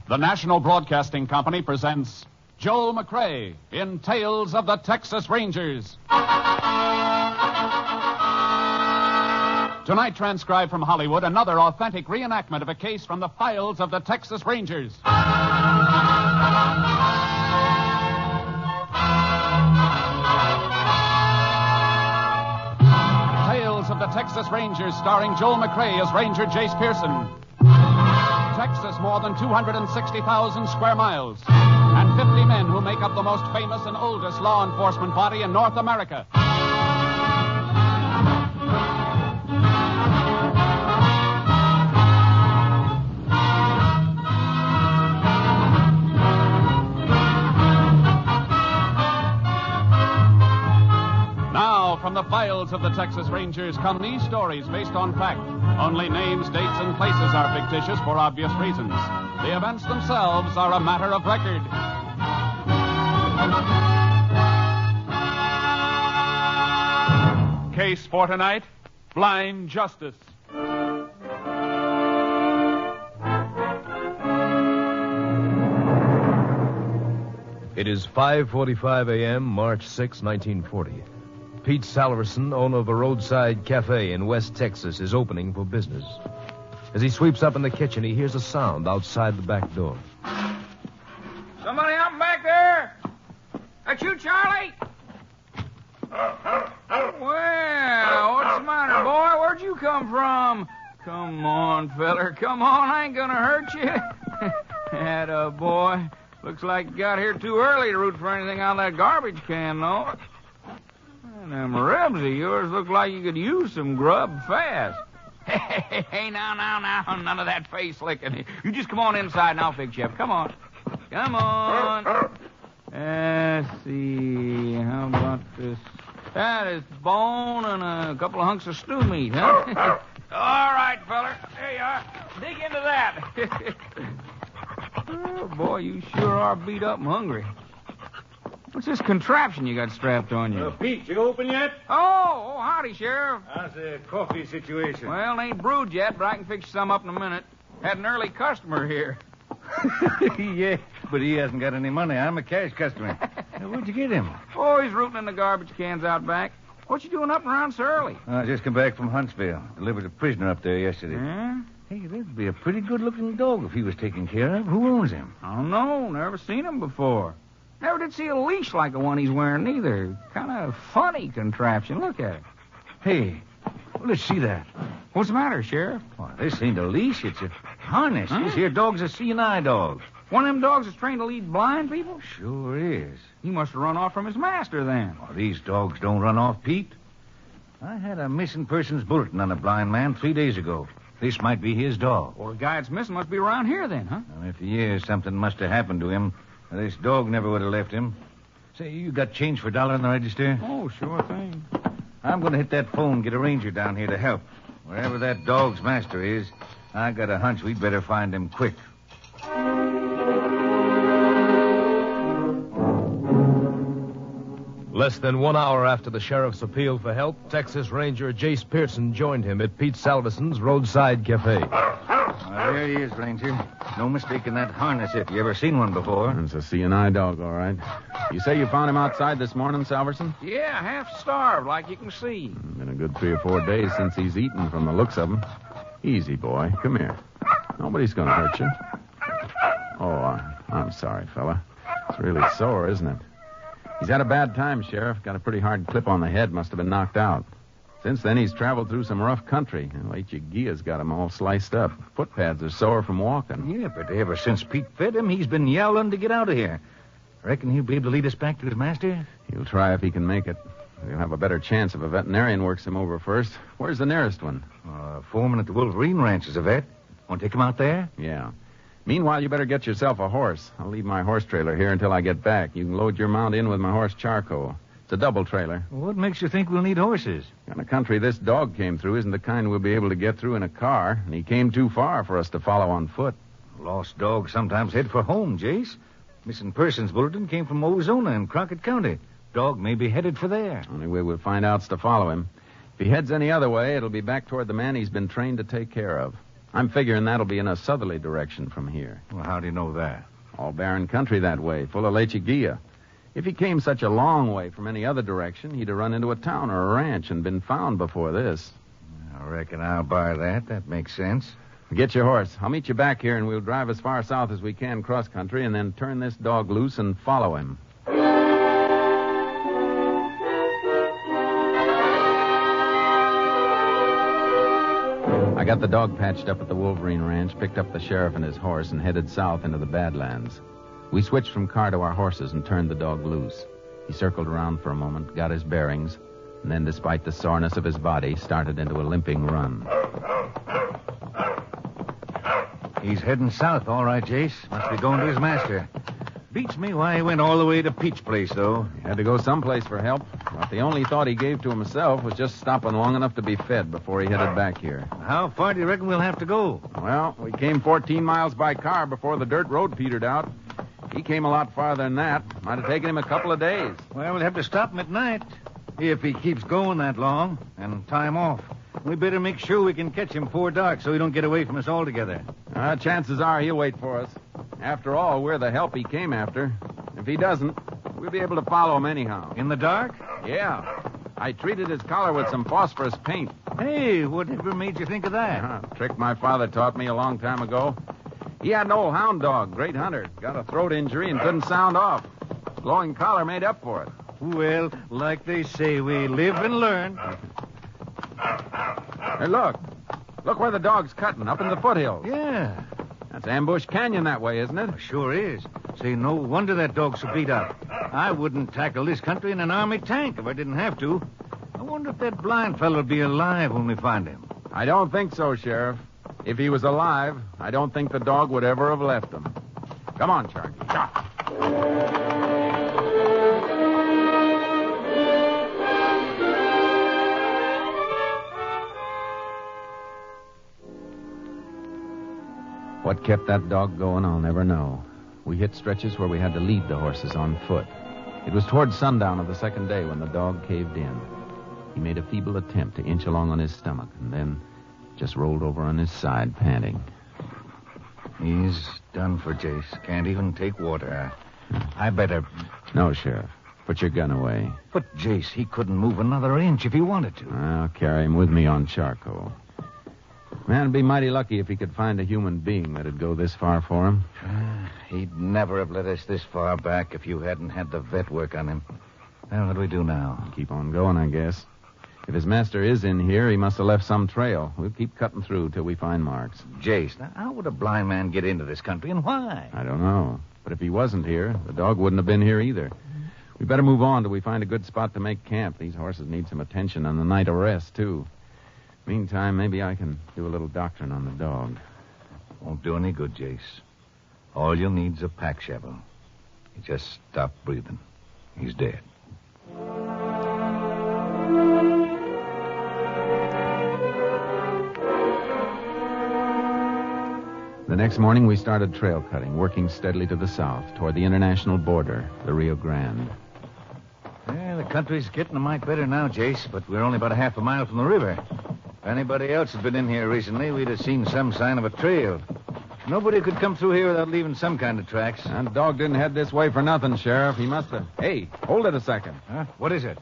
The National Broadcasting Company presents Joel McCrea in Tales of the Texas Rangers. Tonight, transcribed from Hollywood, another authentic reenactment of a case from the files of the Texas Rangers. Tales of the Texas Rangers, starring Joel McCrea as Ranger Jace Pearson. Texas, more than 260,000 square miles, and 50 men who make up the most famous and oldest law enforcement body in North America. Now, from the files of the Texas Rangers come these stories based on fact. Only names, dates, and places are fictitious for obvious reasons. The events themselves are a matter of record. Case for tonight, Blind Justice. It is 5:45 a.m., March 6, 1940. Pete Salverson, owner of a roadside cafe in West Texas, is opening for business. As he sweeps up in the kitchen, he hears a sound outside the back door. Somebody out back there? That you, Charlie? Well, what's the matter, boy? Where'd you come from? Come on, feller. Come on. I ain't gonna hurt you. Atta boy. Looks like you got here too early to root for anything out of that garbage can, though. Them ribs of yours look like you could use some grub fast. Hey, now, none of that face licking. You just come on inside and I'll fix you up. Come on. Let's see. How about this? That is bone and a couple of hunks of stew meat, huh? All right, feller. There you are. Dig into that. Oh, boy, you sure are beat up and hungry. What's this contraption you got strapped on you? Pete, you open yet? Oh, howdy, Sheriff. How's the coffee situation? Well, it ain't brewed yet, but I can fix you some up in a minute. Had an early customer here. Yeah, but he hasn't got any money. I'm a cash customer. Where'd you get him? Oh, he's rooting in the garbage cans out back. What you doing up and around so early? I just come back from Huntsville. Delivered a prisoner up there yesterday. Yeah? Hey, that'd be a pretty good-looking dog if he was taken care of. Who owns him? I don't know. Never seen him before. Never did see a leash like the one he's wearing, either. Kind of funny contraption. Look at it. Hey, well, let's see that. What's the matter, Sheriff? Well, this ain't a leash. It's a harness. Huh? This here dog's a seeing-eye dog. One of them dogs is trained to lead blind people? Sure is. He must have run off from his master, then. Well, these dogs don't run off, Pete. I had a missing persons bulletin on a blind man 3 days ago. This might be his dog. Well, the guy that's missing must be around here, then, huh? Well, if he is, something must have happened to him. This dog never would have left him. Say, you got change for $1 in the register? Oh, sure thing. I'm going to hit that phone and get a ranger down here to help. Wherever that dog's master is, I got a hunch we'd better find him quick. Less than 1 hour after the sheriff's appeal for help, Texas Ranger Jace Pearson joined him at Pete Salverson's roadside cafe. There he is, Ranger. No mistaking that harness if you ever seen one before. It's a seeing-eye dog, all right. You say you found him outside this morning, Salverson? Yeah, half starved, like you can see. Been a good 3 or 4 days since he's eaten from the looks of him. Easy, boy. Come here. Nobody's going to hurt you. Oh, I'm sorry, fella. It's really sore, isn't it? He's had a bad time, Sheriff. Got a pretty hard clip on the head. Must have been knocked out. Since then, he's traveled through some rough country. And H.E.G.'s got him all sliced up. Footpads are sore from walking. Yeah, but ever since Pete fed him, he's been yowling to get out of here. Reckon he'll be able to lead us back to his master? He'll try if he can make it. He'll have a better chance if a veterinarian works him over first. Where's the nearest one? Foreman at the Wolverine Ranch is a vet. Want to take him out there? Yeah. Meanwhile, you better get yourself a horse. I'll leave my horse trailer here until I get back. You can load your mount in with my horse Charky. It's a double trailer. What makes you think we'll need horses? And the country this dog came through isn't the kind we'll be able to get through in a car, and he came too far for us to follow on foot. Lost dogs sometimes head for home, Jace. Missing persons bulletin came from Ozona in Crockett County. Dog may be headed for there. Only way we'll find out's to follow him. If he heads any other way, it'll be back toward the man he's been trained to take care of. I'm figuring that'll be in a southerly direction from here. Well, how do you know that? All barren country that way, full of lechuguilla. If he came such a long way from any other direction, he'd have run into a town or a ranch and been found before this. I reckon I'll buy that. That makes sense. Get your horse. I'll meet you back here, and we'll drive as far south as we can cross-country and then turn this dog loose and follow him. I got the dog patched up at the Wolverine Ranch, picked up the sheriff and his horse, and headed south into the Badlands. We switched from car to our horses and turned the dog loose. He circled around for a moment, got his bearings, and then, despite the soreness of his body, started into a limping run. He's heading south, all right, Jace. Must be going to his master. Beats me why he went all the way to Peach Place, though. He had to go someplace for help, but the only thought he gave to himself was just stopping long enough to be fed before he headed back here. How far do you reckon we'll have to go? Well, we came 14 miles by car before the dirt road petered out. He came a lot farther than that. Might have taken him a couple of days. Well, we'll have to stop him at night. If he keeps going that long, and time off. We better make sure we can catch him before dark so he don't get away from us altogether. Chances are he'll wait for us. After all, we're the help he came after. If he doesn't, we'll be able to follow him anyhow. In the dark? Yeah. I treated his collar with some phosphorus paint. Hey, whatever made you think of that? Trick my father taught me a long time ago. He had an old hound dog, great hunter. Got a throat injury and couldn't sound off. Glowing collar made up for it. Well, like they say, we live and learn. Hey, look. Look where the dog's cutting, up in the foothills. Yeah. That's Ambush Canyon that way, isn't it? Sure is. Say, no wonder that dog's so beat up. I wouldn't tackle this country in an army tank if I didn't have to. I wonder if that blind fellow'll be alive when we find him. I don't think so, Sheriff. If he was alive, I don't think the dog would ever have left him. Come on, Charky. What kept that dog going, I'll never know. We hit stretches where we had to lead the horses on foot. It was toward sundown of the second day when the dog caved in. He made a feeble attempt to inch along on his stomach and then just rolled over on his side, panting. He's done for, Jace. Can't even take water. I better... No, Sheriff. Put your gun away. But, Jace, he couldn't move another inch if he wanted to. I'll carry him with me on charcoal. Man'd be mighty lucky if he could find a human being that'd go this far for him. He'd never have led us this far back if you hadn't had the vet work on him. Well, what do we do now? Keep on going, I guess. If his master is in here, he must have left some trail. We'll keep cutting through till we find marks. Jace, now, how would a blind man get into this country, and why? I don't know. But if he wasn't here, the dog wouldn't have been here either. We better move on till we find a good spot to make camp. These horses need some attention and a night of rest, too. Meantime, maybe I can do a little doctoring on the dog. Won't do any good, Jace. All you'll need's a pack shovel. He just stopped breathing. He's dead. The next morning, we started trail cutting, working steadily to the south, toward the international border, the Rio Grande. Yeah, the country's getting a mite better now, Jace, but we're only about a half a mile from the river. If anybody else had been in here recently, we'd have seen some sign of a trail. Nobody could come through here without leaving some kind of tracks. That dog didn't head this way for nothing, Sheriff. He must have... Hey, hold it a second. Huh? What is it?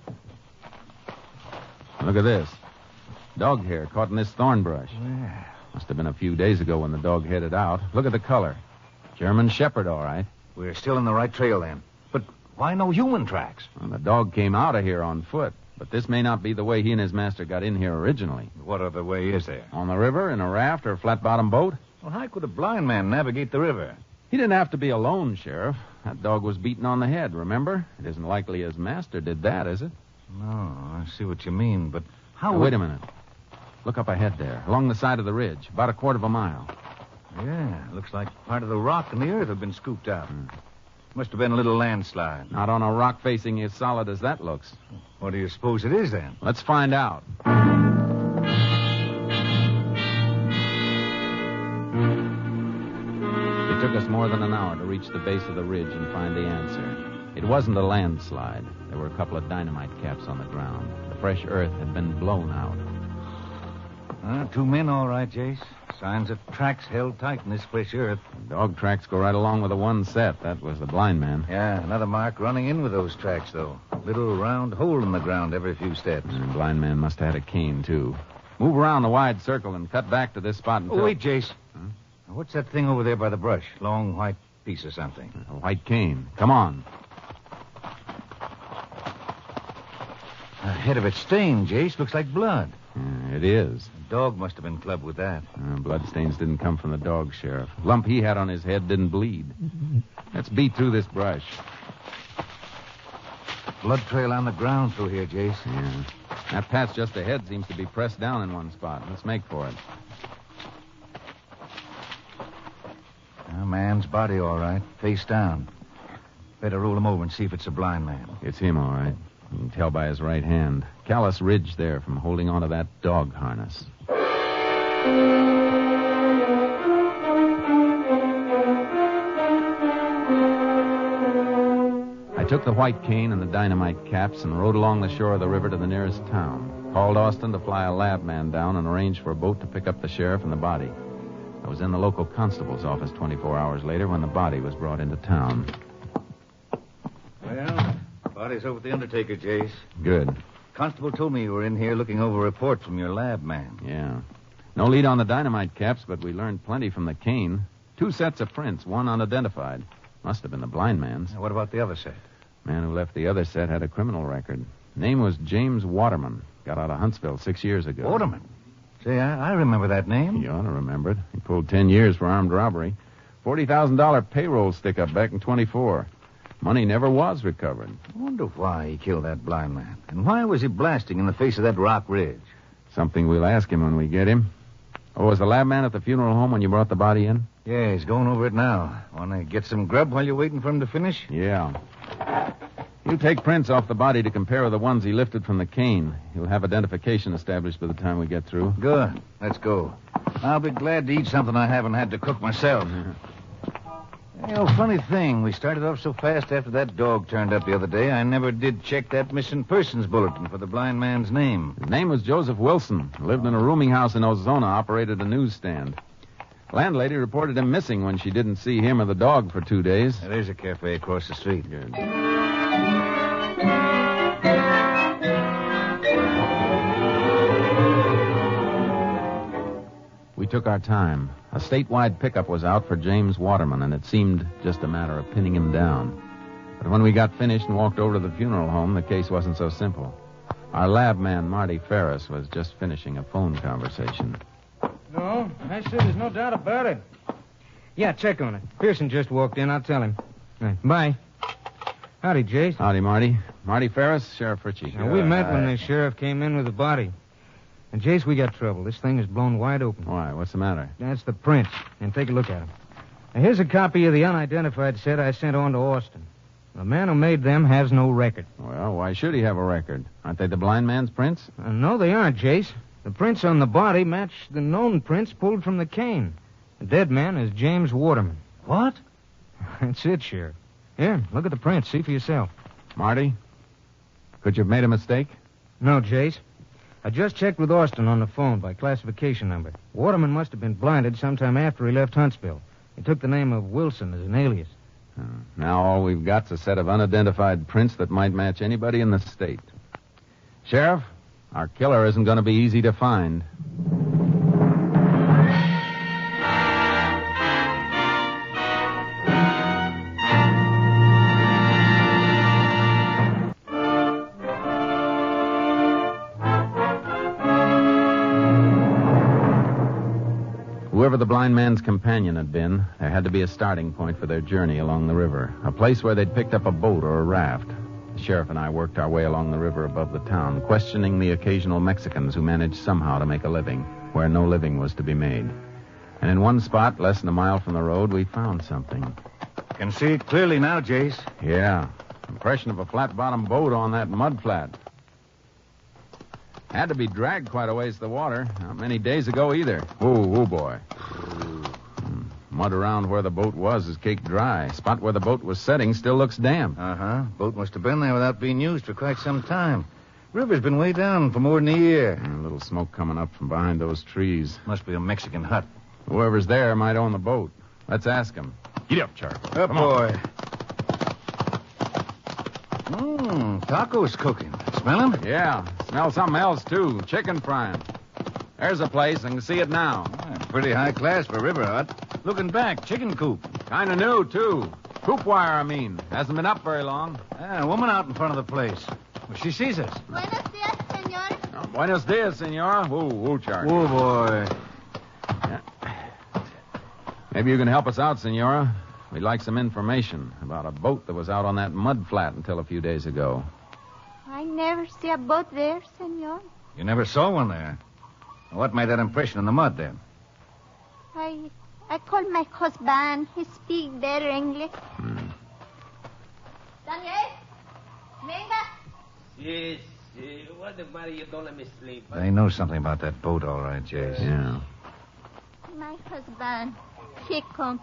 Look at this. Dog hair caught in this thorn brush. Yeah. Must have been a few days ago when the dog headed out. Look at the color. German Shepherd, all right. We're still in the right trail, then. But why no human tracks? Well, the dog came out of here on foot. But this may not be the way he and his master got in here originally. What other way is there? On the river, in a raft, or a flat-bottom boat? Well, how could a blind man navigate the river? He didn't have to be alone, Sheriff. That dog was beaten on the head, remember? It isn't likely his master did that, is it? No, I see what you mean, but how... Now, wait a minute. Look up ahead there, along the side of the ridge, about a quarter of a mile. Yeah, looks like part of the rock and the earth have been scooped out. Must have been a little landslide. Not on a rock facing as solid as that looks. What do you suppose it is, then? Let's find out. It took us more than an hour to reach the base of the ridge and find the answer. It wasn't a landslide. There were a couple of dynamite caps on the ground. The fresh earth had been blown out. Two men, all right, Jace. Signs of tracks held tight in this fresh earth. Dog tracks go right along with the one set. That was the blind man. Yeah, another mark running in with those tracks, though. Little round hole in the ground every few steps. The blind man must have had a cane, too. Move around the wide circle and cut back to this spot until... Oh, wait, Jace. Huh? What's that thing over there by the brush? Long white piece of something. A white cane. Come on. The head of it stained, Jace. Looks like blood. It is. The dog must have been clubbed with that. Bloodstains didn't come from the dog, Sheriff. Lump he had on his head didn't bleed. Let's beat through this brush. Blood trail on the ground through here, Jace. Yeah. That patch just ahead seems to be pressed down in one spot. Let's make for it. A man's body, all right. Face down. Better roll him over and see if it's a blind man. It's him, all right. You can tell by his right hand. Callous ridge there from holding onto that dog harness. I took the white cane and the dynamite caps and rode along the shore of the river to the nearest town. Called Austin to fly a lab man down and arranged for a boat to pick up the sheriff and the body. I was in the local constable's office 24 hours later when the body was brought into town. Well, body's over at the undertaker, Jace. Good. Constable told me you were in here looking over a report from your lab man. Yeah. No lead on the dynamite caps, but we learned plenty from the cane. 2 sets of prints, one unidentified. Must have been the blind man's. What about the other set? Man who left the other set had a criminal record. Name was James Waterman. Got out of Huntsville 6 years ago. Waterman? Say, I remember that name. You ought to remember it. He pulled 10 years for armed robbery. $40,000 payroll stick-up back in 24. Money never was recovered. I wonder why he killed that blind man. And why was he blasting in the face of that rock ridge? Something we'll ask him when we get him. Oh, was the lab man at the funeral home when you brought the body in? Yeah, he's going over it now. Want to get some grub while you're waiting for him to finish? Yeah. He'll take prints off the body to compare with the ones he lifted from the cane. He'll have identification established by the time we get through. Good. Let's go. I'll be glad to eat something I haven't had to cook myself. You know, funny thing, we started off so fast after that dog turned up the other day, I never did check that missing persons bulletin for the blind man's name. His name was Joseph Wilson. Lived in a rooming house in Ozona, operated a newsstand. Landlady reported him missing when she didn't see him or the dog for 2 days. There's a cafe across the street. Good. We took our time. A statewide pickup was out for James Waterman, and it seemed just a matter of pinning him down. But when we got finished and walked over to the funeral home, the case wasn't so simple. Our lab man, Marty Ferris, was just finishing a phone conversation. No, I said there's no doubt about it. Yeah, check on it. Pearson just walked in. I'll tell him. Right, bye. Howdy, Jace. Howdy, Marty. Marty Ferris, Sheriff Ritchie. Now, we met when the sheriff came in with the body. And, Jace, we got trouble. This thing is blown wide open. Why? What's the matter? That's the prints. And take a look at them. Now, here's a copy of the unidentified set I sent on to Austin. The man who made them has no record. Well, why should he have a record? Aren't they the blind man's prints? No, they aren't, Jace. The prints on the body match the known prints pulled from the cane. The dead man is James Waterman. What? That's it, Sheriff. Here, look at the prints. See for yourself. Marty, could you have made a mistake? No, Jace. I just checked with Austin on the phone by classification number. Waterman must have been blinded sometime after he left Huntsville. He took the name of Wilson as an alias. Now all we've got's a set of unidentified prints that might match anybody in the state. Sheriff, our killer isn't going to be easy to find. Whoever the blind man's companion had been, there had to be a starting point for their journey along the river, a place where they'd picked up a boat or a raft. The sheriff and I worked our way along the river above the town, questioning the occasional Mexicans who managed somehow to make a living where no living was to be made. And in one spot, less than a mile from the road, we found something. Can see it clearly now, Jace. Yeah, impression of a flat-bottomed boat on that mud flat. Had to be dragged quite a ways to the water. Not many days ago either. Oh, boy. Mud around where the boat was is caked dry. Spot where the boat was setting still looks damp. Uh-huh. Boat must have been there without being used for quite some time. River's been way down for more than a year. A little smoke coming up from behind those trees. Must be a Mexican hut. Whoever's there might own the boat. Let's ask him. Get up, Charky. Up, boy. Tacos cooking. Smell 'em? Yeah, smell something else, too. Chicken frying. There's a place. I can see it now. Pretty high class for River Hut. Looking back, chicken coop. Kind of new, too. Coop wire, I mean. Hasn't been up very long. A woman out in front of the place. Well, she sees us. Buenos dias, senor. Oh, buenos dias, senora. Ooh, Charky. Oh, boy. Maybe you can help us out, senora. We'd like some information about a boat that was out on that mud flat until a few days ago. I never see a boat there, senor. You never saw one there. What made that impression in the mud, then? I called my husband. He speaks better English. Daniel? Venga. Yes. What the matter? You don't let me sleep. They know something about that boat, all right, Jace. Yeah. My husband. He come.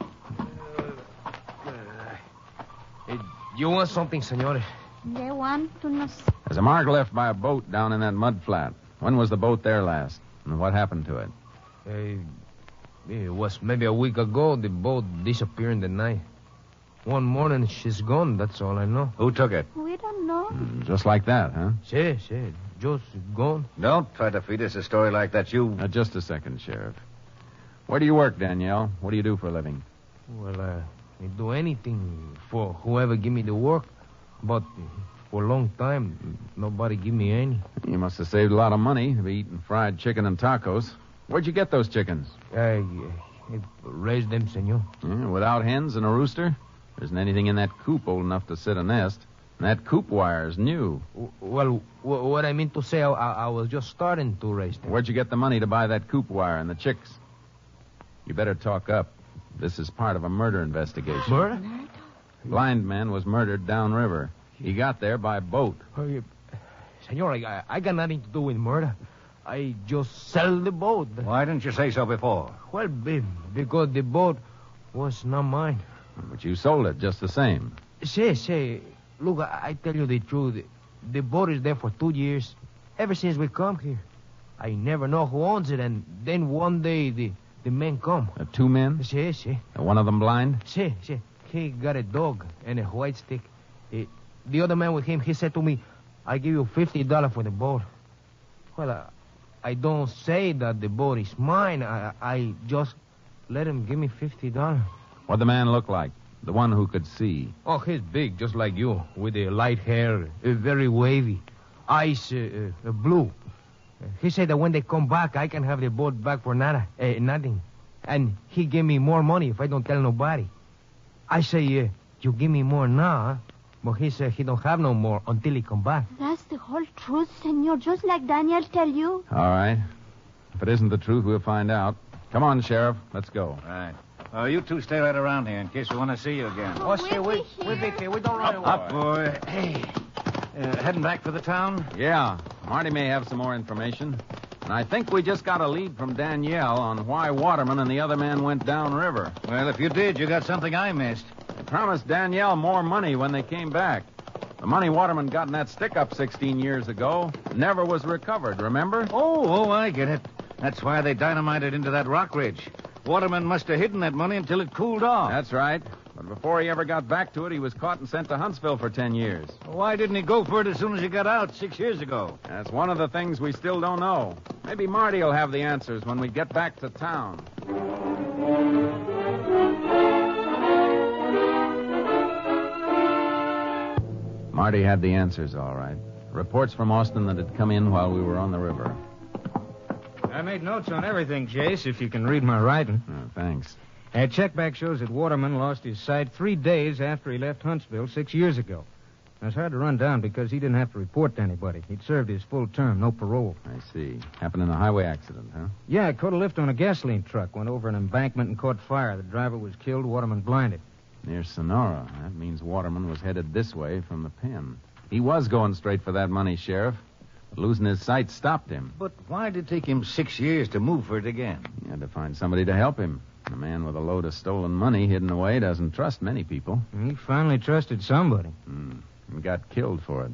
You want something, senor? They want to know. There's a mark left by a boat down in that mud flat. When was the boat there last? And what happened to it? It was maybe a week ago. The boat disappeared in the night. One morning, she's gone. That's all I know. Who took it? We don't know. Just like that, huh? Sí, just gone. Don't try to feed us a story like that, you... Just a second, Sheriff. Where do you work, Danielle? What do you do for a living? Well, I do anything for whoever give me the work. But for a long time, nobody give me any. You must have saved a lot of money to be eating fried chicken and tacos. Where'd you get those chickens? I raised them, senor. Without hens and a rooster? There isn't anything in that coop old enough to sit a nest. And that coop wire is new. Well, what I mean to say, I was just starting to raise them. Where'd you get the money to buy that coop wire and the chicks? You better talk up. This is part of a murder investigation. Murder? Blind man was murdered downriver. He got there by boat. Senor, I got nothing to do with murder. I just sell the boat. Why didn't you say so before? Well, because the boat was not mine. But you sold it just the same. Say, look, I tell you the truth. The boat is there for 2 years, ever since we come here. I never know who owns it, and then one day the men come. 2 men? Sí. One of them blind? Sí. He got a dog and a white stick. The other man with him, he said to me, I give you $50 for the boat. Well, I don't say that the boat is mine. I just let him give me $50. What'd the man look like? The one who could see. Oh, he's big, just like you, with the light hair, very wavy, eyes blue. He said that when they come back, I can have the boat back for nothing. And he gave me more money if I don't tell nobody. I say, you give me more now, huh? But he said he don't have no more until he come back. That's the whole truth, senor, just like Daniel tell you. All right. If it isn't the truth, we'll find out. Come on, Sheriff. Let's go. Right. You two stay right around here in case we want to see you again. We'll be here. We don't run away. Up, boy. Hey. Heading back for the town? Yeah. Marty may have some more information. And I think we just got a lead from Danielle on why Waterman and the other man went downriver. Well, if you did, you got something I missed. They promised Danielle more money when they came back. The money Waterman got in that stick-up 16 years ago never was recovered, remember? Oh, I get it. That's why they dynamited into that rock ridge. Waterman must have hidden that money until it cooled off. That's right. But before he ever got back to it, he was caught and sent to Huntsville for 10 years. Why didn't he go for it as soon as he got out 6 years ago? That's one of the things we still don't know. Maybe Marty will have the answers when we get back to town. Marty had the answers, all right. Reports from Austin that had come in while we were on the river. I made notes on everything, Jace, if you can read my writing. Oh, thanks. That check back shows that Waterman lost his sight 3 days after he left Huntsville 6 years ago. It was hard to run down because he didn't have to report to anybody. He'd served his full term, no parole. I see. Happened in a highway accident, huh? Yeah, caught a lift on a gasoline truck, went over an embankment and caught fire. The driver was killed, Waterman blinded. Near Sonora. That means Waterman was headed this way from the pen. He was going straight for that money, Sheriff. But losing his sight stopped him. But why did it take him 6 years to move for it again? He had to find somebody to help him. A man with a load of stolen money hidden away doesn't trust many people. He finally trusted somebody. And got killed for it.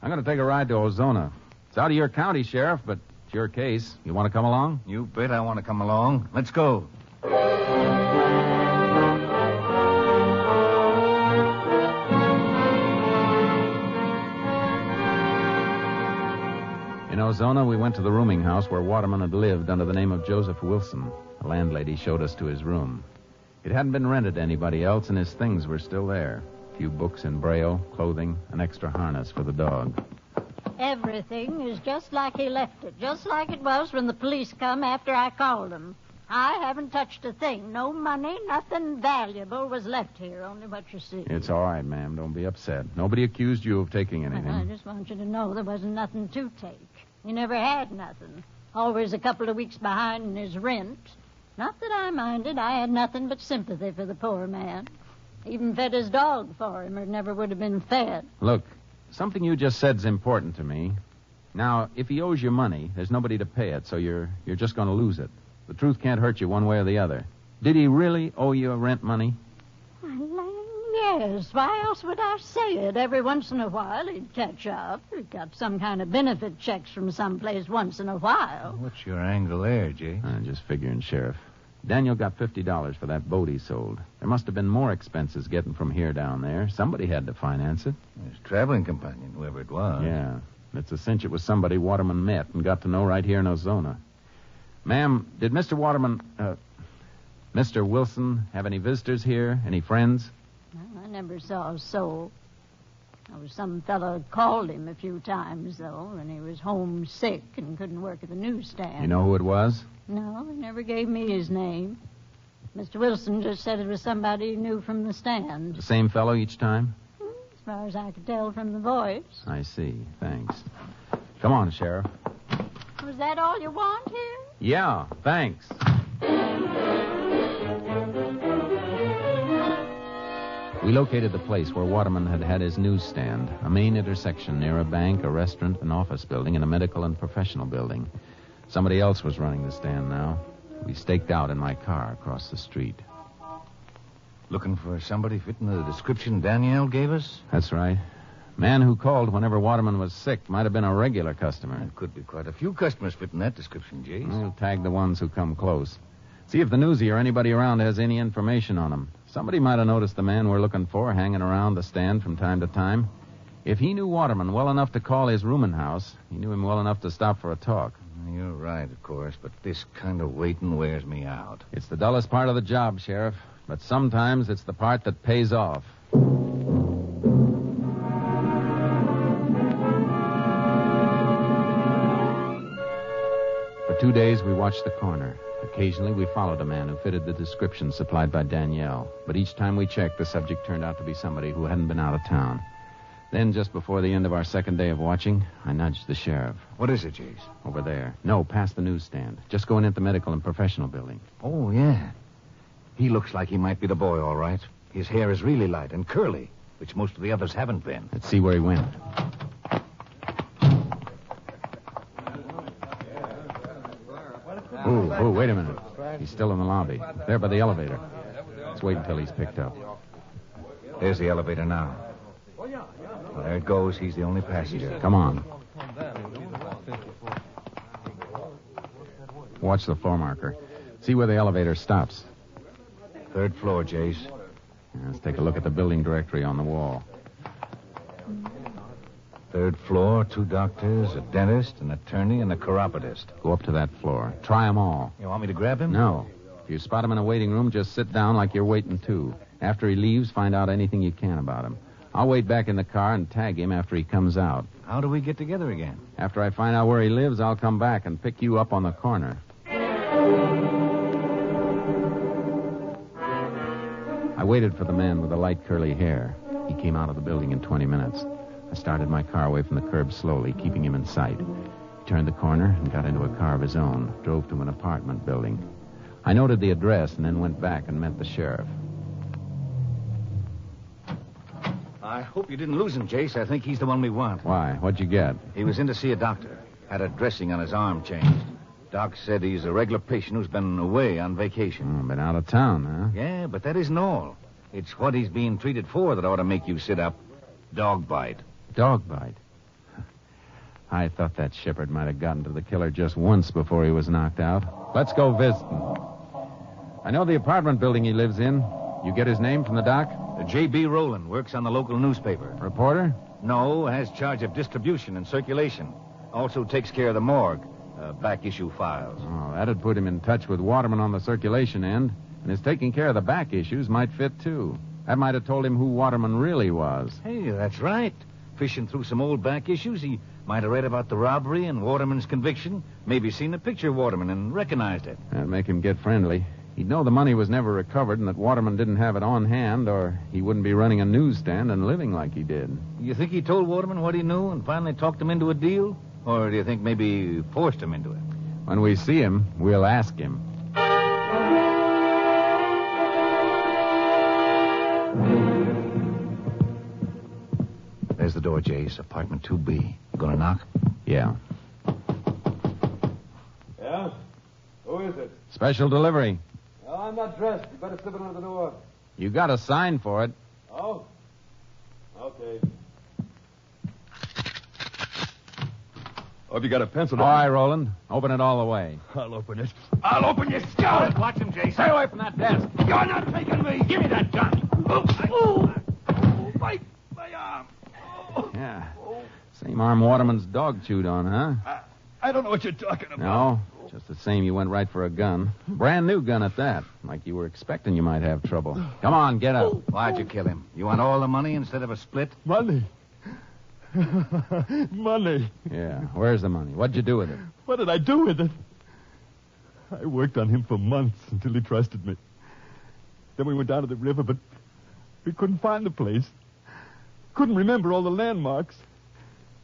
I'm going to take a ride to Ozona. It's out of your county, Sheriff, but it's your case. You want to come along? You bet I want to come along. Let's go. In Ozona, we went to the rooming house where Waterman had lived under the name of Joseph Wilson. The landlady showed us to his room. It hadn't been rented to anybody else, and his things were still there. A few books in Braille, clothing, an extra harness for the dog. Everything is just like he left it, just like it was when the police come after I called them. I haven't touched a thing. No money, nothing valuable was left here, only what you see. It's all right, ma'am. Don't be upset. Nobody accused you of taking anything. I just want you to know there wasn't nothing to take. He never had nothing. Always a couple of weeks behind in his rent. Not that I minded. I had nothing but sympathy for the poor man. Even fed his dog for him, or it never would have been fed. Look, something you just said's important to me. Now, if he owes you money, there's nobody to pay it, so you're just going to lose it. The truth can't hurt you one way or the other. Did he really owe you rent money? Yes. Why else would I say it? Every once in a while he'd catch up. He'd got some kind of benefit checks from someplace once in a while. What's your angle there, Jay? I'm just figuring, Sheriff. Daniel got $50 for that boat he sold. There must have been more expenses getting from here down there. Somebody had to finance it. His traveling companion, whoever it was. Yeah. It's a cinch it was somebody Waterman met and got to know right here in Ozona. Ma'am, did Mr. Waterman, Mr. Wilson, have any visitors here? Any friends? Well, I never saw a soul. There was some fellow called him a few times, though, when he was homesick and couldn't work at the newsstand. You know who it was? No, he never gave me his name. Mr. Wilson just said it was somebody he knew from the stand. The same fellow each time? As far as I could tell from the voice. I see. Thanks. Come on, Sheriff. Was that all you want here? Yeah, thanks. We located the place where Waterman had had his newsstand, a main intersection near a bank, a restaurant, an office building, and a medical and professional building. Somebody else was running the stand now. We staked out in my car across the street. Looking for somebody fitting the description Danielle gave us? That's right. Man who called whenever Waterman was sick might have been a regular customer. There could be quite a few customers fitting that description, Jace. We'll tag the ones who come close. See if the newsie or anybody around has any information on him. Somebody might have noticed the man we're looking for hanging around the stand from time to time. If he knew Waterman well enough to call his rooming house, he knew him well enough to stop for a talk. You're right, of course, but this kind of waiting wears me out. It's the dullest part of the job, Sheriff, but sometimes it's the part that pays off. For 2 days, we watched the corner. Occasionally, we followed a man who fitted the description supplied by Danielle. But each time we checked, the subject turned out to be somebody who hadn't been out of town. Then, just before the end of our second day of watching, I nudged the sheriff. What is it, Jace? Over there. No, past the newsstand. Just going into the medical and professional building. Oh, yeah. He looks like he might be the boy, all right. His hair is really light and curly, which most of the others haven't been. Let's see where he went. Oh, wait a minute. He's still in the lobby. There by the elevator. Let's wait until he's picked up. There's the elevator now. Well, there it goes. He's the only passenger. Come on. Watch the floor marker. See where the elevator stops. 3rd floor, Jace. Let's take a look at the building directory on the wall. 3rd floor, 2 doctors, a dentist, an attorney, and a chiropodist. Go up to that floor. Try them all. You want me to grab him? No. If you spot him in a waiting room, just sit down like you're waiting too. After he leaves, find out anything you can about him. I'll wait back in the car and tag him after he comes out. How do we get together again? After I find out where he lives, I'll come back and pick you up on the corner. I waited for the man with the light curly hair. He came out of the building in 20 minutes. I started my car away from the curb slowly, keeping him in sight. He turned the corner and got into a car of his own, drove to an apartment building. I noted the address and then went back and met the sheriff. I hope you didn't lose him, Jace. I think he's the one we want. Why? What'd you get? He was in to see a doctor. Had a dressing on his arm changed. Doc said he's a regular patient who's been away on vacation. Been out of town, huh? Yeah, but that isn't all. It's what he's being treated for that ought to make you sit up. Dog bite. Dog bite? I thought that shepherd might have gotten to the killer just once before he was knocked out. Let's go visit him. I know the apartment building he lives in. You get his name from the doc? J.B. Rowland works on the local newspaper. Reporter? No, has charge of distribution and circulation. Also takes care of the morgue, back issue files. Oh, that'd put him in touch with Waterman on the circulation end. And his taking care of the back issues might fit, too. That might have told him who Waterman really was. Hey, that's right. Fishing through some old back issues, he might have read about the robbery and Waterman's conviction. Maybe seen a picture of Waterman and recognized it. That'd make him get friendly. He'd know the money was never recovered and that Waterman didn't have it on hand, or he wouldn't be running a newsstand and living like he did. You think he told Waterman what he knew and finally talked him into a deal? Or do you think maybe he forced him into it? When we see him, we'll ask him. There's the door, Jace. Apartment 2B. You gonna knock? Yeah. Yeah? Who is it? Special delivery. Oh, I'm not dressed. You better slip it under the door. You got a sign for it. Oh? Okay. Oh, have you got a pencil? All right, Roland. Open it all the way. I'll open it. I'll open your skull! Watch him, Jace. Stay away from that desk. You're not taking me! Give me that gun! My arm! Yeah. Same arm Waterman's dog chewed on, huh? I don't know what you're talking about. No. Just the same, you went right for a gun. Brand new gun at that. Like you were expecting you might have trouble. Come on, get up. Why'd you kill him? You want all the money instead of a split? Money. Money. Yeah. Where's the money? What'd you do with it? What did I do with it? I worked on him for months until he trusted me. Then we went down to the river, but we couldn't find the place. Couldn't remember all the landmarks.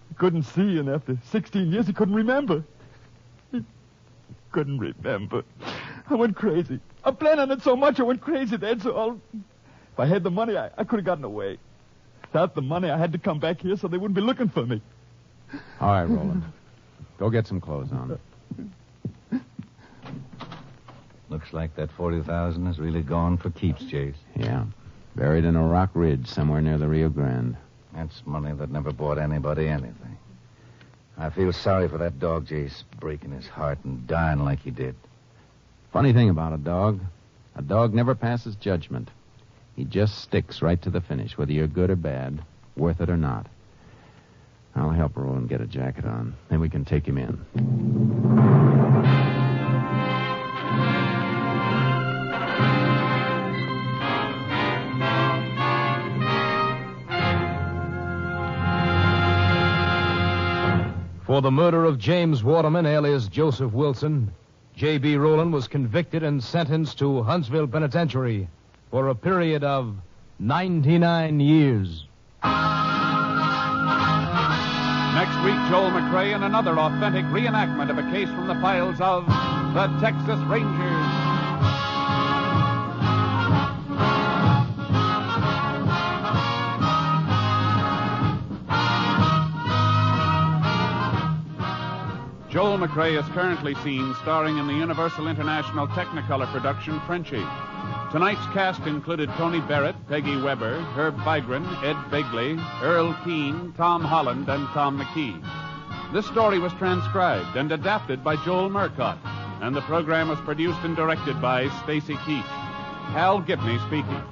He couldn't see, and after 16 years, he couldn't remember. He couldn't remember. I went crazy. I planned on it so much, I went crazy, that's all. If I had the money, I could have gotten away. Without the money, I had to come back here so they wouldn't be looking for me. All right, Roland. Go get some clothes on. Looks like that 40,000 is really gone for keeps, Jace. Yeah. Buried in a rock ridge somewhere near the Rio Grande. That's money that never bought anybody anything. I feel sorry for that dog, Jace, breaking his heart and dying like he did. Funny thing about a dog never passes judgment. He just sticks right to the finish, whether you're good or bad, worth it or not. I'll help Roland get a jacket on. Then we can take him in. For the murder of James Waterman, alias Joseph Wilson, J.B. Rowland was convicted and sentenced to Huntsville Penitentiary for a period of 99 years. Next week, Joel McCrea in another authentic reenactment of a case from the files of the Texas Rangers. Joel McCrea is currently seen starring in the Universal International Technicolor production Frenchie. Tonight's cast included Tony Barrett, Peggy Weber, Herb Vigran, Ed Begley, Earl Keane, Tom Holland, and Tom McKee. This story was transcribed and adapted by Joel Murcott, and the program was produced and directed by Stacy Keach. Hal Gibney speaking.